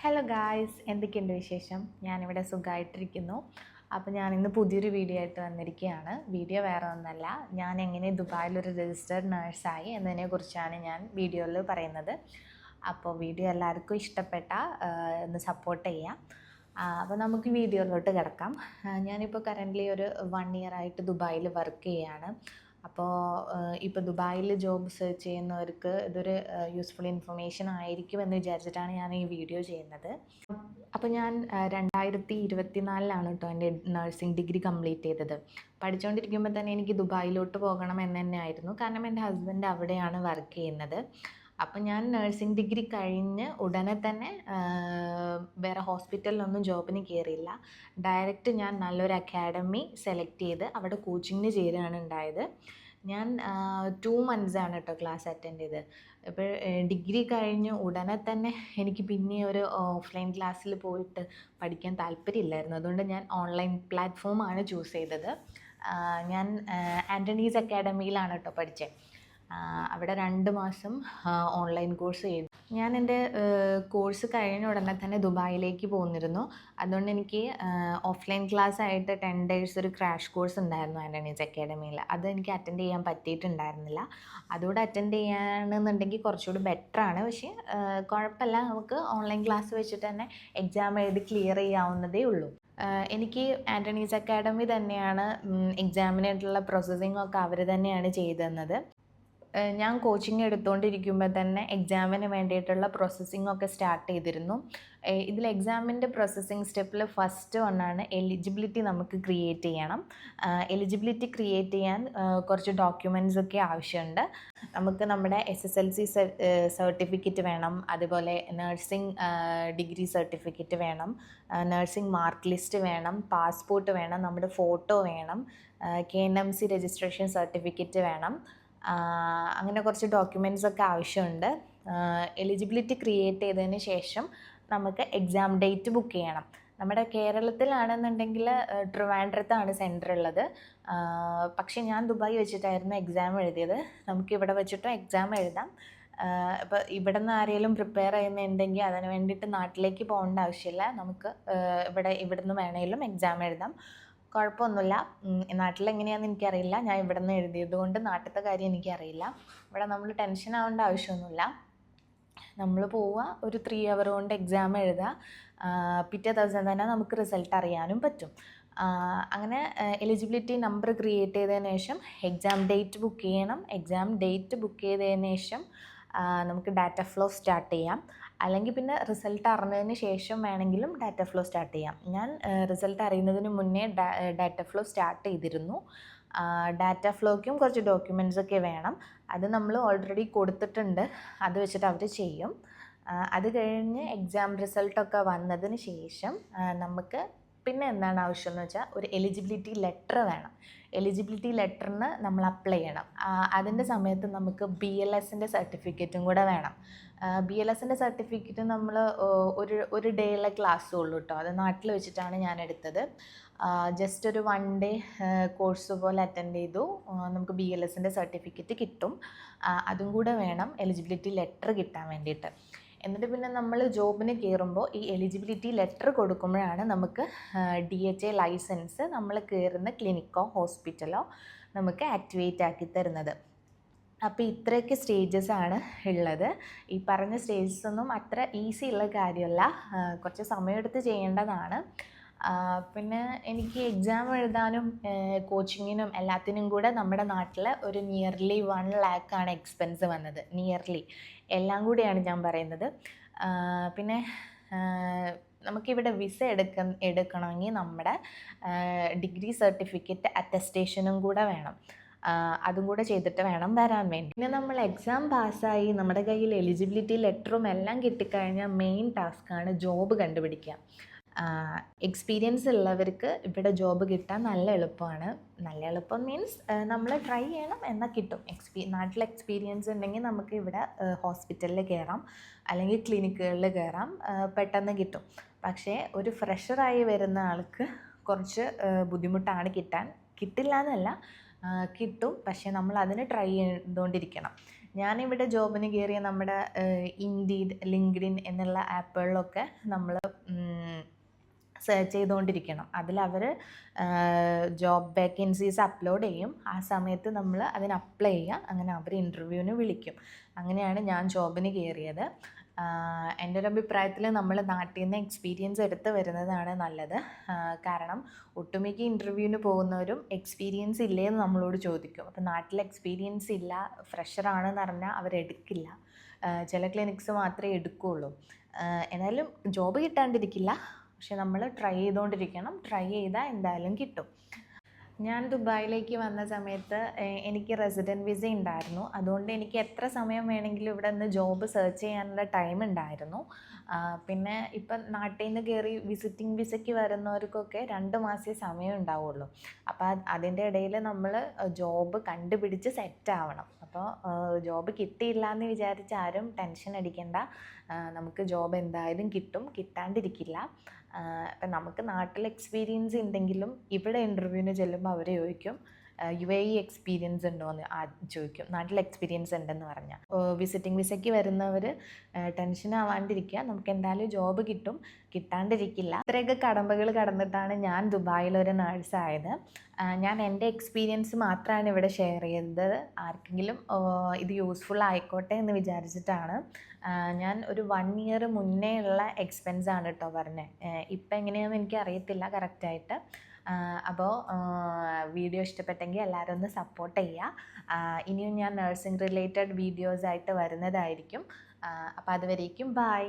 Hello guys, എന്തൊക്കെയുണ്ട് വിശേഷം? ഞാനിവിടെ സുഖമായിട്ടിരിക്കുന്നു. അപ്പോൾ ഞാനിന്ന് പുതിയൊരു വീഡിയോ ആയിട്ട് വന്നിരിക്കുകയാണ്. വീഡിയോ വേറെ ഒന്നല്ല, ഞാൻ എങ്ങനെ ദുബായിലൊരു രജിസ്റ്റേർഡ് നേഴ്സായി എന്നതിനെക്കുറിച്ചാണ് ഞാൻ വീഡിയോയിൽ പറയുന്നത്. അപ്പോൾ വീഡിയോ എല്ലാവർക്കും ഇഷ്ടപ്പെട്ട ഒന്ന് സപ്പോർട്ട് ചെയ്യാം. അപ്പോൾ നമുക്ക് വീഡിയോയിലോട്ട് കിടക്കാം. ഞാനിപ്പോൾ കറൻ്റ്ലി ഒരു 1 ഇയർ ആയിട്ട് ദുബായിൽ വർക്ക് ചെയ്യുകയാണ്. അപ്പോൾ ഇപ്പോൾ ദുബായിൽ ജോബ് സെർച്ച് ചെയ്യുന്നവർക്ക് ഇതൊരു യൂസ്ഫുൾ ഇൻഫർമേഷൻ ആയിരിക്കുമെന്ന് വിചാരിച്ചിട്ടാണ് ഞാൻ ഈ വീഡിയോ ചെയ്യുന്നത്. അപ്പോൾ ഞാൻ 2024 കേട്ടോ എൻ്റെ നഴ്സിംഗ് ഡിഗ്രി കംപ്ലീറ്റ് ചെയ്തത്. പഠിച്ചുകൊണ്ടിരിക്കുമ്പോൾ തന്നെ എനിക്ക് ദുബായിലോട്ട് പോകണം എന്ന് തന്നെയായിരുന്നു. കാരണം എൻ്റെ ഹസ്ബൻഡ് അവിടെയാണ് വർക്ക് ചെയ്യുന്നത്. അപ്പം ഞാൻ നഴ്സിംഗ് ഡിഗ്രി കഴിഞ്ഞ് ഉടനെ തന്നെ വേറെ ഹോസ്പിറ്റലിലൊന്നും ജോബിന് കയറിയില്ല. ഡയറക്റ്റ് ഞാൻ നല്ലൊരു അക്കാഡമി സെലക്ട് ചെയ്ത് അവിടെ കോച്ചിങ്ങിന് ചേരുകയാണ് ഉണ്ടായത്. ഞാൻ 2 മന്ത്സാണ് കേട്ടോ ക്ലാസ് അറ്റൻഡ് ചെയ്തത്. ഇപ്പോൾ ഡിഗ്രി കഴിഞ്ഞ് ഉടനെ തന്നെ എനിക്ക് പിന്നെ ഒരു ഓഫ്ലൈൻ ക്ലാസ്സിൽ പോയിട്ട് പഠിക്കാൻ താല്പര്യമില്ലായിരുന്നു. അതുകൊണ്ട് ഞാൻ ഓൺലൈൻ പ്ലാറ്റ്ഫോമാണ് ചൂസ് ചെയ്തത്. ഞാൻ ആൻ്റണീസ് അക്കാഡമിയിലാണ് കേട്ടോ പഠിച്ചത്. അവിടെ 2 മാസം ഓൺലൈൻ കോഴ്സ് ചെയ്തു. ഞാൻ എൻ്റെ കോഴ്സ് കഴിഞ്ഞ ഉടനെ തന്നെ ദുബായിലേക്ക് പോന്നിരുന്നു. അതുകൊണ്ട് എനിക്ക് ഓഫ്ലൈൻ ക്ലാസ് ആയിട്ട് 10 ഡേയ്സ് ഒരു ക്രാഷ് കോഴ്സ് ഉണ്ടായിരുന്നു ആൻ്റണീസ് അക്കാഡമിയിൽ. അത് എനിക്ക് അറ്റൻഡ് ചെയ്യാൻ പറ്റിയിട്ടുണ്ടായിരുന്നില്ല. അതുകൂടെ അറ്റൻഡ് ചെയ്യുകയാണെന്നുണ്ടെങ്കിൽ കുറച്ചുകൂടി ബെറ്ററാണ്. പക്ഷേ കുഴപ്പമില്ല, നമുക്ക് ഓൺലൈൻ ക്ലാസ് വെച്ചിട്ട് തന്നെ എക്സാം എഴുതി ക്ലിയർ ചെയ്യാവുന്നതേ ഉള്ളൂ. എനിക്ക് ആൻ്റണീസ് അക്കാഡമി തന്നെയാണ് എക്സാമിനായിട്ടുള്ള പ്രോസസ്സിങ്ങൊക്കെ അവർ തന്നെയാണ് ചെയ്തു തന്നത്. ഞാൻ കോച്ചിങ് എടുത്തുകൊണ്ടിരിക്കുമ്പോൾ തന്നെ എക്സാമിന് വേണ്ടിയിട്ടുള്ള പ്രോസസ്സിങ്ങൊക്കെ സ്റ്റാർട്ട് ചെയ്തിരുന്നു. ഇതിൽ എക്സാമിൻ്റെ പ്രോസസ്സിങ് സ്റ്റെപ്പിൽ ഫസ്റ്റ് ഒന്നാണ് എലിജിബിലിറ്റി നമുക്ക് ക്രിയേറ്റ് ചെയ്യണം. എലിജിബിലിറ്റി ക്രിയേറ്റ് ചെയ്യാൻ കുറച്ച് ഡോക്യുമെൻറ്റ്സ് ഒക്കെ ആവശ്യമുണ്ട്. നമുക്ക് നമ്മുടെ SSLC സർട്ടിഫിക്കറ്റ് വേണം, അതുപോലെ നഴ്സിംഗ് ഡിഗ്രി സർട്ടിഫിക്കറ്റ് വേണം, നഴ്സിംഗ് മാർക്ക് ലിസ്റ്റ് വേണം, പാസ്പോർട്ട് വേണം, നമ്മുടെ ഫോട്ടോ വേണം, KNMC രജിസ്ട്രേഷൻ സർട്ടിഫിക്കറ്റ് വേണം. അങ്ങനെ കുറച്ച് ഡോക്യുമെൻറ്റ്സൊക്കെ ആവശ്യമുണ്ട്. എലിജിബിലിറ്റി ക്രിയേറ്റ് ചെയ്തതിന് ശേഷം നമുക്ക് എക്സാം ഡേറ്റ് ബുക്ക് ചെയ്യണം. നമ്മുടെ കേരളത്തിലാണെന്നുണ്ടെങ്കിൽ ട്രിവാൻഡ്രത്താണ് സെൻറ്റർ ഉള്ളത്. പക്ഷേ ഞാൻ ദുബായ് വെച്ചിട്ടായിരുന്നു എക്സാം എഴുതിയത്. നമുക്ക് ഇവിടെ വെച്ചിട്ടും എക്സാം എഴുതാം. ഇപ്പോൾ ഇവിടെ നിന്ന് ആരെങ്കിലും പ്രിപ്പയർ ചെയ്യുന്നുണ്ടെങ്കിൽ അതിന് വേണ്ടിയിട്ട് നാട്ടിലേക്ക് പോകേണ്ട ആവശ്യമില്ല. നമുക്ക് ഇവിടുന്ന് വേണമെങ്കിലും എക്സാം എഴുതാം, കുഴപ്പമൊന്നുമില്ല. നാട്ടിലെങ്ങനെയാണെന്ന് എനിക്കറിയില്ല. ഞാൻ ഇവിടെ നിന്ന് എഴുതിയത് കൊണ്ട് നാട്ടിലത്തെ കാര്യം എനിക്കറിയില്ല. ഇവിടെ നമ്മൾ ടെൻഷൻ ആവേണ്ട ആവശ്യമൊന്നുമില്ല. നമ്മൾ പോവുക, ഒരു 3 അവർ കൊണ്ട് എക്സാം എഴുതുക, പിറ്റേ ദിവസം തന്നെ നമുക്ക് റിസൾട്ട് അറിയാനും പറ്റും. അങ്ങനെ എലിജിബിലിറ്റി നമ്പർ ക്രിയേറ്റ് ചെയ്തതിന് ശേഷം എക്സാം ഡേറ്റ് ബുക്ക് ചെയ്യണം. എക്സാം ഡേറ്റ് ബുക്ക് ചെയ്തതിന് ശേഷം നമുക്ക് ഡാറ്റ ഫ്ലോ സ്റ്റാർട്ട് ചെയ്യാം. അല്ലെങ്കിൽ പിന്നെ റിസൾട്ട് അറിഞ്ഞതിന് ശേഷം വേണമെങ്കിലും ഡാറ്റ ഫ്ലോ സ്റ്റാർട്ട് ചെയ്യാം. ഞാൻ റിസൾട്ട് അറിയുന്നതിന് മുന്നേ ഡാറ്റ ഫ്ലോ സ്റ്റാർട്ട് ചെയ്തിരുന്നു. ഡാറ്റ ഫ്ലോയ്ക്കും കുറച്ച് ഡോക്യുമെൻറ്റ്സ് ഒക്കെ വേണം. അത് നമ്മൾ ഓൾറെഡി കൊടുത്തിട്ടുണ്ട്. അത് വെച്ചിട്ട് അവർ ചെയ്യും. അത് കഴിഞ്ഞ് എക്സാം റിസൾട്ടൊക്കെ വന്നതിന് ശേഷം നമുക്ക് പിന്നെ എന്താണ് ആവശ്യം എന്ന് വെച്ചാൽ ഒരു എലിജിബിലിറ്റി ലെറ്റർ വേണം. എലിജിബിലിറ്റി ലെറ്ററിന് നമ്മൾ അപ്ലൈ ചെയ്യണം. അതിൻ്റെ സമയത്ത് നമുക്ക് BLSൻ്റെ സർട്ടിഫിക്കറ്റും കൂടെ വേണം. BLSൻ്റെ സർട്ടിഫിക്കറ്റ് നമ്മൾ ഒരു ഡേയിലെ ക്ലാസ്സേ ഉള്ളൂ കേട്ടോ. അത് നാട്ടിൽ വെച്ചിട്ടാണ് ഞാൻ എടുത്തത്. ജസ്റ്റ് ഒരു 1 ഡേ കോഴ്സ് പോലെ അറ്റൻഡ് ചെയ്തു. നമുക്ക് BLSൻ്റെ സർട്ടിഫിക്കറ്റ് കിട്ടും. അതും കൂടെ വേണം എലിജിബിലിറ്റി ലെറ്റർ കിട്ടാൻ വേണ്ടിയിട്ട്. എന്നിട്ട് പിന്നെ നമ്മൾ ജോബിന് കയറുമ്പോൾ ഈ എലിജിബിലിറ്റി ലെറ്റർ കൊടുക്കുമ്പോഴാണ് നമുക്ക് DHA ലൈസൻസ് നമ്മൾ കയറുന്ന ക്ലിനിക്കോ ഹോസ്പിറ്റലോ നമുക്ക് ആക്ടിവേറ്റ് ആക്കി തരുന്നത്. അപ്പോൾ ഇത്രയൊക്കെ സ്റ്റേജസ് ആണ് ഉള്ളത്. ഈ പറഞ്ഞ സ്റ്റേജസ് ഒന്നും അത്ര ഈസി ഉള്ള കാര്യമല്ല, കുറച്ച് സമയമെടുത്ത് ചെയ്യേണ്ടതാണ്. പിന്നെ എനിക്ക് എക്സാം എഴുതാനും കോച്ചിങ്ങിനും എല്ലാത്തിനും കൂടെ നമ്മുടെ നാട്ടിൽ ഒരു നിയർലി 1 lakh എക്സ്പെൻസ് വന്നത്. നിയർലി എല്ലാം കൂടിയാണ് ഞാൻ പറയുന്നത്. പിന്നെ നമുക്കിവിടെ വിസ എടുക്കണമെങ്കിൽ നമ്മുടെ ഡിഗ്രി സർട്ടിഫിക്കറ്റ് അറ്റസ്റ്റേഷനും കൂടെ വേണം. അതും കൂടെ ചെയ്തിട്ട് വേണം വരാൻ വേണ്ടി. പിന്നെ നമ്മൾ എക്സാം പാസ്സായി നമ്മുടെ കയ്യിൽ എലിജിബിലിറ്റി ലെറ്ററും എല്ലാം കിട്ടിക്കഴിഞ്ഞാൽ മെയിൻ ടാസ്ക്കാണ് ജോബ് കണ്ടുപിടിക്കുക. എക്സ്പീരിയൻസ് ഉള്ളവർക്ക് ഇവിടെ ജോബ് കിട്ടാൻ നല്ല എളുപ്പമാണ്. നല്ല എളുപ്പം മീൻസ് നമ്മൾ ട്രൈ ചെയ്യണം, എന്നാൽ കിട്ടും. നാട്ടിൽ എക്സ്പീരിയൻസ് ഉണ്ടെങ്കിൽ നമുക്ക് ഇവിടെ ഹോസ്പിറ്റലിൽ കയറാം, അല്ലെങ്കിൽ ക്ലിനിക്കുകളിൽ കയറാം, പെട്ടെന്ന് കിട്ടും. പക്ഷേ ഒരു ഫ്രഷറായി വരുന്ന ആൾക്ക് കുറച്ച് ബുദ്ധിമുട്ടാണ് കിട്ടാൻ. കിട്ടില്ല എന്നല്ല, കിട്ടും, പക്ഷേ നമ്മൾ അതിന് ട്രൈ ചെയ്തുകൊണ്ടിരിക്കണം. ഞാനിവിടെ ജോബിന് കയറിയ നമ്മുടെ ഇൻഡീഡ്, ലിങ്ക്ഡിൻ എന്നുള്ള ആപ്പുകളിലൊക്കെ നമ്മൾ സെർച്ച് ചെയ്തുകൊണ്ടിരിക്കണം. അതിലവർ ജോബ് വേക്കൻസീസ് അപ്ലോഡ് ചെയ്യും. ആ സമയത്ത് നമ്മൾ അതിന് അപ്ലൈ ചെയ്യുക. അങ്ങനെ അവർ ഇൻ്റർവ്യൂവിന് വിളിക്കും. അങ്ങനെയാണ് ഞാൻ ജോബിന് കയറിയത്. എൻ്റെ ഒരു അഭിപ്രായത്തിൽ നമ്മൾ നാട്ടിൽ നിന്ന് എക്സ്പീരിയൻസ് എടുത്ത് വരുന്നതാണ് നല്ലത്. കാരണം ഒട്ടുമിക്ക ഇൻ്റർവ്യൂവിന് പോകുന്നവരും എക്സ്പീരിയൻസ് ഇല്ലേ എന്ന് നമ്മളോട് ചോദിക്കും. അപ്പോൾ നാട്ടിൽ എക്സ്പീരിയൻസ് ഇല്ല, ഫ്രഷറാണെന്ന് പറഞ്ഞാൽ അവരെടുക്കില്ല. ചില ക്ലിനിക്സ് മാത്രമേ എടുക്കുകയുള്ളൂ. എന്നാലും ജോബ് കിട്ടാണ്ടിരിക്കില്ല, പക്ഷെ നമ്മൾ ട്രൈ ചെയ്തുകൊണ്ടിരിക്കണം. ട്രൈ ചെയ്താൽ എന്തായാലും കിട്ടും. ഞാൻ ദുബായിലേക്ക് വന്ന സമയത്ത് എനിക്ക് റെസിഡൻറ്റ് വിസ ഉണ്ടായിരുന്നു. അതുകൊണ്ട് എനിക്ക് എത്ര സമയം വേണമെങ്കിലും ഇവിടെ നിന്ന് ജോബ് സെർച്ച് ചെയ്യാനുള്ള ടൈം ഉണ്ടായിരുന്നു. പിന്നെ ഇപ്പം നാട്ടിൽ നിന്ന് കയറി വിസിറ്റിംഗ് വിസയ്ക്ക് വരുന്നവർക്കൊക്കെ 2 മാസമേ സമയം ഉണ്ടാവുള്ളൂ. അപ്പോൾ അതിൻ്റെ ഇടയിൽ നമ്മൾ ജോബ് കണ്ടുപിടിച്ച് സെറ്റ് ആവണം. അപ്പോൾ ജോബ് കിട്ടിയില്ല എന്ന് വിചാരിച്ച് ആരും ടെൻഷൻ അടിക്കേണ്ട. നമുക്ക് ജോബ് എന്തായാലും കിട്ടും, കിട്ടാണ്ടിരിക്കില്ല. അപ്പം നമുക്ക് നാട്ടിൽ എക്സ്പീരിയൻസ് ഉണ്ടെങ്കിലും ഇവിടെ ഇൻ്റർവ്യൂവിന് ചെല്ലുമ്പോൾ അവർ ചോദിക്കും UAE എക്സ്പീരിയൻസ് ഉണ്ടോ എന്ന് ചോദിക്കും. നാട്ടിൽ എക്സ്പീരിയൻസ് ഉണ്ടെന്ന് പറഞ്ഞാൽ വിസിറ്റിംഗ് വിസയ്ക്ക് വരുന്നവർ ടെൻഷൻ ആവാണ്ടിരിക്കുക. നമുക്ക് എന്തായാലും ജോബ് കിട്ടും, കിട്ടാണ്ടിരിക്കില്ല. ഇത്രയൊക്കെ കടമ്പകൾ കടന്നിട്ടാണ് ഞാൻ ദുബായിലൊരു നേഴ്സായത്. ഞാൻ എൻ്റെ എക്സ്പീരിയൻസ് മാത്രമാണ് ഇവിടെ ഷെയർ ചെയ്തത്. ആർക്കെങ്കിലും ഇത് യൂസ്ഫുൾ ആയിക്കോട്ടെ എന്ന് വിചാരിച്ചിട്ടാണ്. ഞാൻ ഒരു 1 ഇയർ മുന്നേ ഉള്ള എക്സ്പെൻസാണ് കേട്ടോ പറഞ്ഞത്. ഇപ്പം എങ്ങനെയാണെന്ന് എനിക്ക് അറിയത്തില്ല കറക്റ്റായിട്ട്. അപ്പോൾ വീഡിയോ ഇഷ്ടപ്പെട്ടെങ്കിൽ എല്ലാവരും ഒന്ന് സപ്പോർട്ട് ചെയ്യുക. ഇനിയും ഞാൻ നഴ്സിംഗ് റിലേറ്റഡ് വീഡിയോസായിട്ട് വരുന്നതായിരിക്കും. അപ്പോൾ അതുവരേക്കും ബൈ.